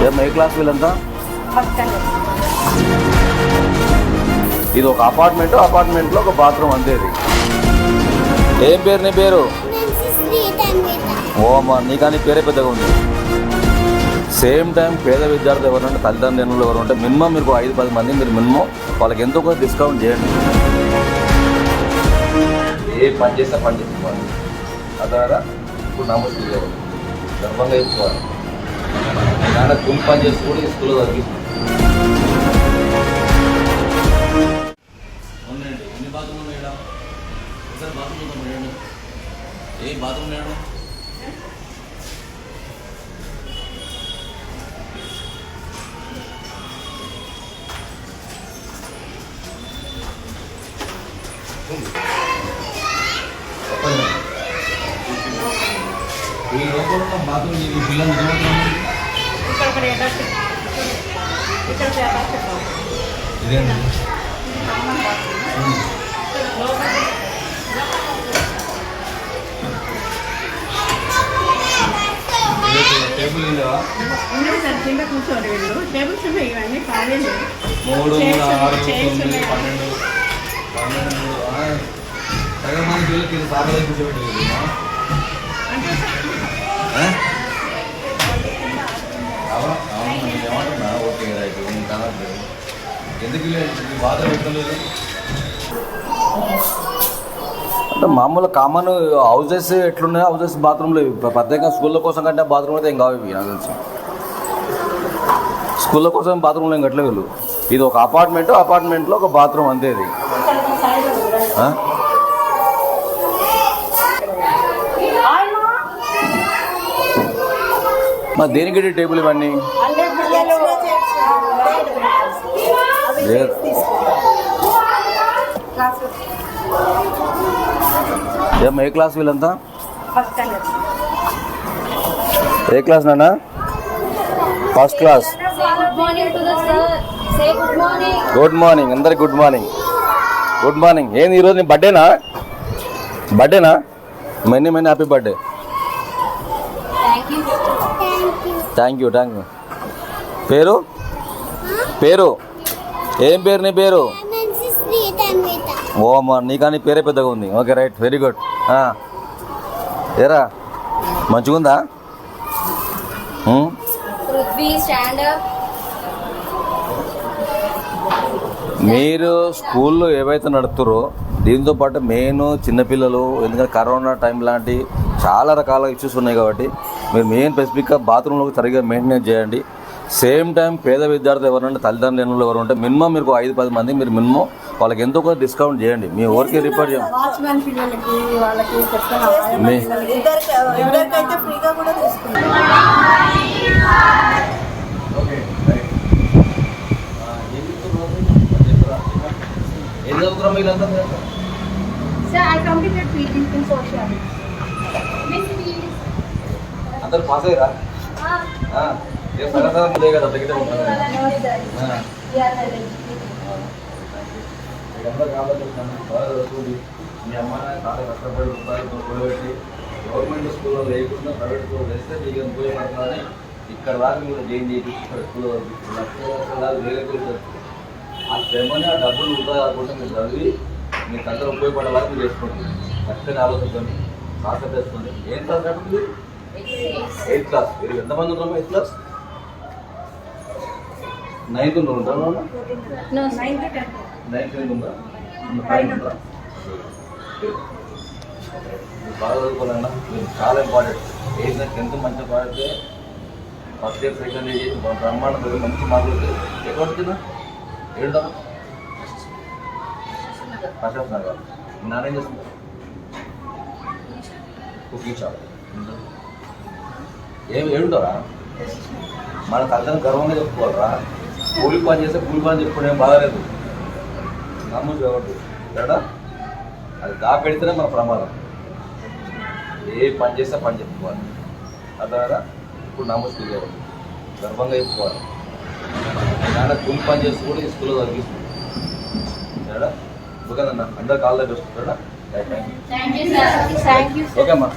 ఏ class వీళ్ళంతా? ఇది ఒక అపార్ట్మెంట్లో ఒక బాత్రూమ్ అంతే. ఇది ఏం పేరు నీ పేరు? ఓమా, నీకని పేరే పెద్దగా ఉంది. సేమ్ టైం పేద విద్యార్థులు ఎవరంటే తల్లిదండ్రులు ఎవరు ఉంటే మినిమం మీరు 5-10 మంది మీరు మినిమం వాళ్ళకి ఎంతో కొంత డిస్కౌంట్ చేయండి. ఏ పని చేస్తే పని చేసుకోవాలి. అదారా ఇప్పుడు నమస్తే గర్వంగా చెప్పుకోవాలి. నాన్న కూలి పని చేసి కూడా ఈ స్కూల్లో చదివిస్తుంది. ఎన్ని బాత్రూమ్ ఉన్నాయా? ఒకసారి బాత్రూమ్ ఉన్నాయండి. ఏ బాత్రూమ్ ఉన్నాడు? ఈ లోపల బాత్రూమ్ ఈ పిల్లలు ఇదేంటి టేబుల్ లేవా? కింద కూర్చోండి. వీళ్ళు టేబుల్స్ ఉన్నాయి. ఇవన్నీ కాలేదు. 3, 6, 9, 12 సగం మంది పిల్లలకి ఇది సాపలే కూర్చోబెట్టలేదు. ఏమంటున్నా? Okay right. నేను కానట్లేదు. ఎందుకు బాధ పెట్టలేదు అంటే మామూలు కామన్ హౌజెస్ ఎట్లున్నాయో హౌజెస్ బాత్రూమ్లు ప్రత్యేకంగా స్కూళ్ళ కోసం కంటే బాత్రూమ్ అయితే ఏం కావు. ఇవి నాకు తెలిసి స్కూళ్ళ కోసం బాత్రూమ్లో ఏం కట్టలే వీళ్ళు. ఇది ఒక అపార్ట్మెంట్లో ఒక బాత్రూమ్ అంతే. ఇది మరి దేనికి టేబుల్ ఇవన్నీ? ఏ క్లాస్ వీళ్ళంతా? ఏ క్లాస్ నాన్న? First class. గుడ్ మార్నింగ్ అందరికి. Good morning. ఏంది ఈరోజు నీ బర్త్డేనా? Many happy birthday. Thank you. పేరు ఏం పేరు నీ పేరు? ఓమా, నీకని పేరే పెద్దగా ఉంది. Okay right, very good. ఏరా మంచిగుందా? మీరు స్కూల్లో ఏవైతే నడుపుతారో దీంతో పాటు మెయిన్ చిన్నపిల్లలు, ఎందుకంటే కరోనా టైం లాంటి చాలా రకాల ఇష్యూస్ ఉన్నాయి కాబట్టి మీరు మెయిన్ స్పెసిఫిక్గా బాత్రూంలోకి సరిగ్గా మెయింటెనెన్స్ చేయండి. సేమ్ టైం పేద విద్యార్థులు ఎవరంటే తల్లిదండ్రులు ఎవరు ఉంటే మినిమం మీరు 5-10 మంది మీరు మినిమం వాళ్ళకి ఎంతో కొంత డిస్కౌంట్ చేయండి. మీ ఊరికి రిపోర్ట్ చేయండి. అందరు పాస్ అయ్యారా? కదా దగ్గర మీ అమ్మ చాలా కష్టపడి రూపాయలు కూడబెట్టి గవర్నమెంట్ స్కూల్లో లేకుండా ప్రైవేట్ స్కూల్లో వేస్తే మీకు ఉపయోగపడుతుందని ఇక్కడ దాకా మీరు జైన్ చేసి ఇక్కడ స్కూల్లో లక్షల వేరే ఆ శ్రమని ఆ డబ్బులు వృధా కాకుండా మీరు చదివి మీకు అందరూ ఉపయోగపడేలాగా మీరు చేసుకోండి. చక్కని ఆలోచించండి, కాన్సెప్ట్ వేసుకోండి. ఏం క్లాస్ కాబట్టి 8th క్లాస్. మీరు ఎంతమంది ఉన్నామో 8th క్లాస్? 9th ఉంటారా? 9th ఉందా? బాగా చదువుకోవాలన్నా మీరు చాలా ఇంపార్టెంట్. 8th 10th మంచిగా పాడితే ఫస్ట్ ఇయర్ సెకండ్ ఇయర్ బ్రహ్మాండం మంచి మార్కులు. ఎక్కడ వచ్చిందా? ఏడుదా? ఫస్ట్ నగర్. నానేం చేస్తుందా? Cooking shop. ఏడుంటారా? మన తల్లిదండ్రులు గర్వంగా చెప్పుకోవాలరా. కూలి పని చేస్తే కూలి పని చెప్పుకోవడం బాగాలేదు. నమ్ముడు కాబట్టి కదా అది దాపెడితేనే మన ప్రమాదం. ఏ పని చేస్తే పని చెప్పుకోవాలి. అదారా ఇప్పుడు నమస్తే గర్వంగా చెప్పుకోవాలి. నాన్న కూలి పని చేస్తూ కూడా ఈ స్కూల్లో చదివిస్తుంది. ఓకేనన్నా, అందరు కాల్ దగ్గర వస్తుంటాడా? ఓకే అమ్మా.